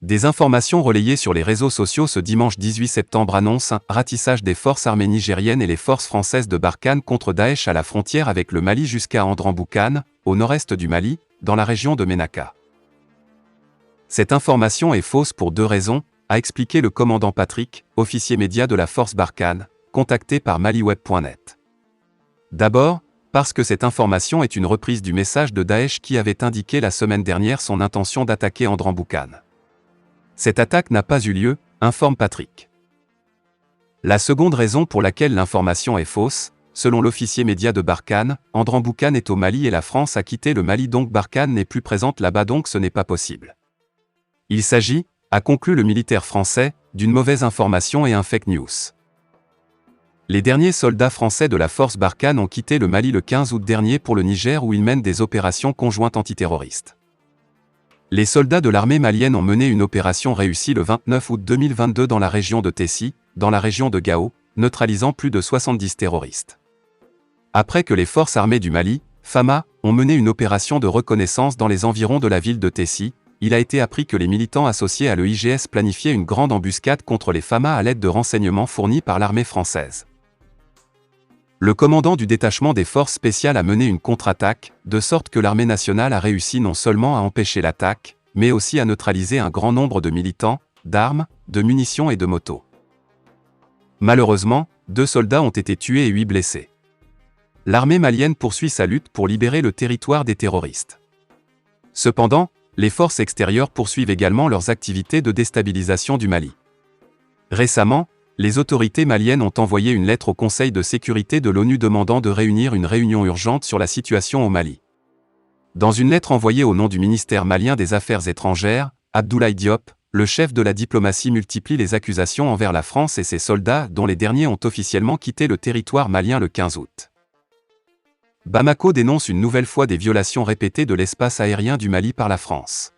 Des informations relayées sur les réseaux sociaux ce dimanche 18 septembre annoncent un ratissage des forces armées nigériennes et les forces françaises de Barkhane contre Daesh à la frontière avec le Mali jusqu'à Andramboukane, au nord-est du Mali, dans la région de Ménaka. Cette information est fausse pour deux raisons, a expliqué le commandant Patrick, officier média de la force Barkhane, contacté par maliweb.net. D'abord, parce que cette information est une reprise du message de Daesh qui avait indiqué la semaine dernière son intention d'attaquer Andramboukane. Cette attaque n'a pas eu lieu, informe Patrick. La seconde raison pour laquelle l'information est fausse, selon l'officier média de Barkhane, Andramboukane est au Mali et la France a quitté le Mali donc Barkhane n'est plus présente là-bas donc ce n'est pas possible. Il s'agit, a conclu le militaire français, d'une mauvaise information et un fake news. Les derniers soldats français de la force Barkhane ont quitté le Mali le 15 août dernier pour le Niger où ils mènent des opérations conjointes antiterroristes. Les soldats de l'armée malienne ont mené une opération réussie le 29 août 2022 dans la région de Tessie, dans la région de Gao, neutralisant plus de 70 terroristes. Après que les forces armées du Mali, FAMA, ont mené une opération de reconnaissance dans les environs de la ville de Tessie, il a été appris que les militants associés à l'EIGS planifiaient une grande embuscade contre les FAMA à l'aide de renseignements fournis par l'armée française. Le commandant du détachement des forces spéciales a mené une contre-attaque, de sorte que l'armée nationale a réussi non seulement à empêcher l'attaque, mais aussi à neutraliser un grand nombre de militants, d'armes, de munitions et de motos. Malheureusement, 2 soldats ont été tués et 8 blessés. L'armée malienne poursuit sa lutte pour libérer le territoire des terroristes. Cependant, les forces extérieures poursuivent également leurs activités de déstabilisation du Mali. Récemment, les autorités maliennes ont envoyé une lettre au Conseil de sécurité de l'ONU demandant de réunir une réunion urgente sur la situation au Mali. Dans une lettre envoyée au nom du ministère malien des Affaires étrangères, Abdoulaye Diop, le chef de la diplomatie multiplie les accusations envers la France et ses soldats dont les derniers ont officiellement quitté le territoire malien le 15 août. Bamako dénonce une nouvelle fois des violations répétées de l'espace aérien du Mali par la France.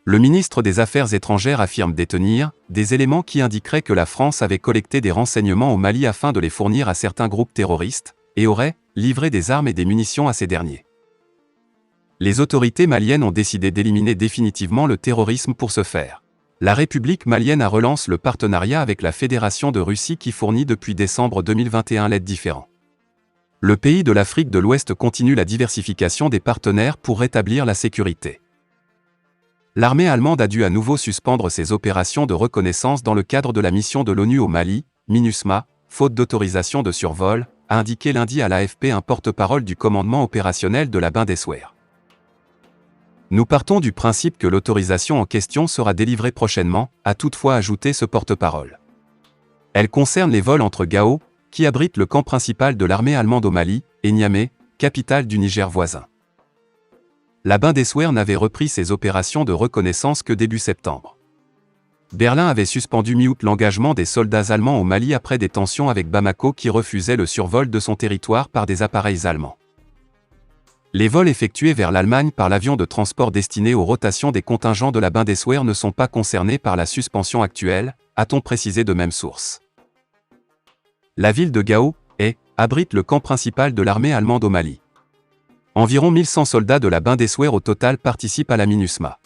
Le ministre des Affaires étrangères affirme détenir des éléments qui indiqueraient que la France avait collecté des renseignements au Mali afin de les fournir à certains groupes terroristes, et aurait livré des armes et des munitions à ces derniers. Les autorités maliennes ont décidé d'éliminer définitivement le terrorisme pour ce faire. La République malienne a relancé le partenariat avec la Fédération de Russie qui fournit depuis décembre 2021 l'aide différente. Le pays de l'Afrique de l'Ouest continue la diversification des partenaires pour rétablir la sécurité. L'armée allemande a dû à nouveau suspendre ses opérations de reconnaissance dans le cadre de la mission de l'ONU au Mali, MINUSMA, faute d'autorisation de survol, a indiqué lundi à l'AFP un porte-parole du commandement opérationnel de la Bundeswehr. Nous partons du principe que l'autorisation en question sera délivrée prochainement, a toutefois ajouté ce porte-parole. Elle concerne les vols entre Gao, qui abrite le camp principal de l'armée allemande au Mali, et Niamey, capitale du Niger voisin. La Bundeswehr n'avait repris ses opérations de reconnaissance que début septembre. Berlin avait suspendu mi-août l'engagement des soldats allemands au Mali après des tensions avec Bamako qui refusait le survol de son territoire par des appareils allemands. Les vols effectués vers l'Allemagne par l'avion de transport destiné aux rotations des contingents de la Bundeswehr ne sont pas concernés par la suspension actuelle, a-t-on précisé de même source. La ville de Gao abrite le camp principal de l'armée allemande au Mali. Environ 1100 soldats de la Bundeswehr au total participent à la MINUSMA.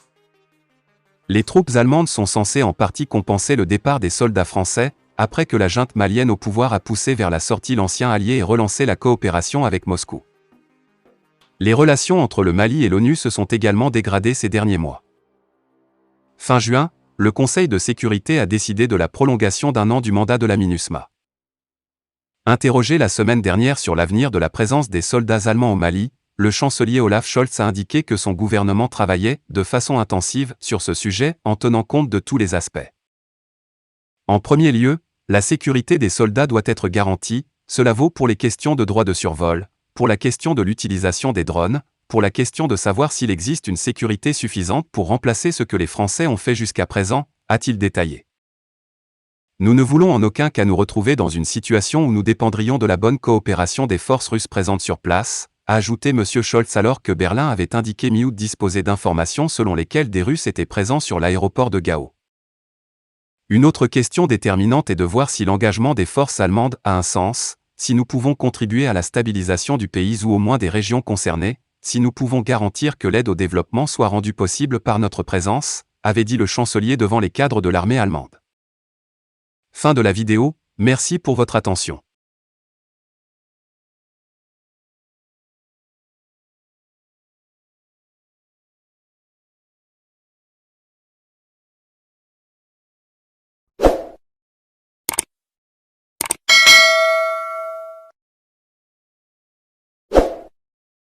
Les troupes allemandes sont censées en partie compenser le départ des soldats français, après que la junte malienne au pouvoir a poussé vers la sortie l'ancien allié et relancé la coopération avec Moscou. Les relations entre le Mali et l'ONU se sont également dégradées ces derniers mois. Fin juin, le Conseil de sécurité a décidé de la prolongation d'1 an du mandat de la MINUSMA. Interrogé la semaine dernière sur l'avenir de la présence des soldats allemands au Mali, le chancelier Olaf Scholz a indiqué que son gouvernement travaillait de façon intensive sur ce sujet en tenant compte de tous les aspects. En premier lieu, la sécurité des soldats doit être garantie, cela vaut pour les questions de droit de survol, pour la question de l'utilisation des drones, pour la question de savoir s'il existe une sécurité suffisante pour remplacer ce que les Français ont fait jusqu'à présent, a-t-il détaillé. Nous ne voulons en aucun cas nous retrouver dans une situation où nous dépendrions de la bonne coopération des forces russes présentes sur place, a ajouté M. Scholz alors que Berlin avait indiqué mi-août disposer d'informations selon lesquelles des Russes étaient présents sur l'aéroport de Gao. Une autre question déterminante est de voir si l'engagement des forces allemandes a un sens, si nous pouvons contribuer à la stabilisation du pays ou au moins des régions concernées, si nous pouvons garantir que l'aide au développement soit rendue possible par notre présence, avait dit le chancelier devant les cadres de l'armée allemande. Fin de la vidéo, merci pour votre attention.